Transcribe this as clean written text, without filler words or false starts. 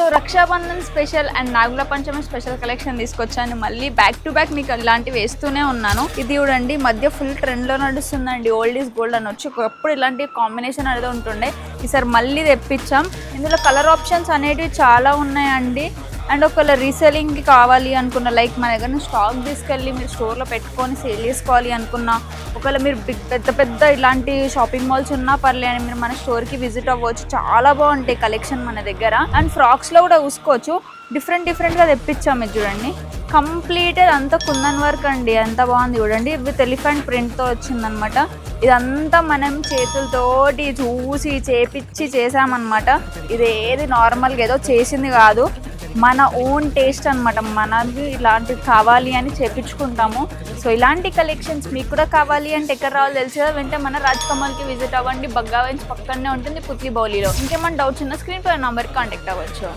So Rakshabandhan special and Nagula Panchami special collection తీసుకొచ్చాను. మళ్ళీ back to back మీకు ఇలాంటివి వేస్తూనే ఉన్నాను. ఇది చూడండి మధ్య ఫుల్ ట్రెండ్ లో నడుస్తుందండి. ఓల్డ్ ఈజ్ గోల్డ్ అని వచ్చి ఒకప్పుడు ఇలాంటి కాంబినేషన్ అనేది ఉంటుండే. ఈసారి మళ్ళీ తెప్పించాం. ఇందులో కలర్ ఆప్షన్స్ అనేటివి చాలా ఉన్నాయండి. అండ్ ఒకవేళ రీసేలింగ్కి కావాలి అనుకున్న, లైక్ మన దగ్గర స్టాక్ తీసుకెళ్ళి మీరు స్టోర్లో పెట్టుకొని సేల్ చేసుకోవాలి అనుకున్నా, ఒకవేళ మీరు పెద్ద ఇలాంటి షాపింగ్ మాల్స్ ఉన్నా పర్లేదు, మీరు మన స్టోర్కి విజిట్ అవ్వచ్చు. చాలా బాగుంటాయి కలెక్షన్ మన దగ్గర. అండ్ ఫ్రాక్స్లో కూడా చూసుకోవచ్చు. డిఫరెంట్గా తెప్పించాము. ఇది చూడండి కంప్లీట్ అంతా కుందన్ వర్క్ అండి. ఎంత బాగుంది చూడండి. విత్ ఎలిఫెంట్ ప్రింట్తో వచ్చిందనమాట. ఇదంతా మనం చేతులతోటి చూసి చేపించి చేసామన్నమాట. ఇది ఏది నార్మల్గా ఏదో చేసింది కాదు, మన ఓన్ టేస్ట్ అనమాట. మనది ఇలాంటివి కావాలి అని చేపించుకుంటాము. సో ఇలాంటి కలెక్షన్స్ మీకు కూడా కావాలి అంటే ఎక్కడ రావాలో తెలుసు కదా. వెంటనే మన రాజ్ కమల్కి విజిట్ అవ్వండి. బగ్గావెన్స్ పక్కనే ఉంటుంది, పుత్లి బౌలీలో. ఇంకేమైనా డౌట్స్ ఉన్న స్క్రీన్ పై నంబర్కి కాంటాక్ట్ అవ్వచ్చు.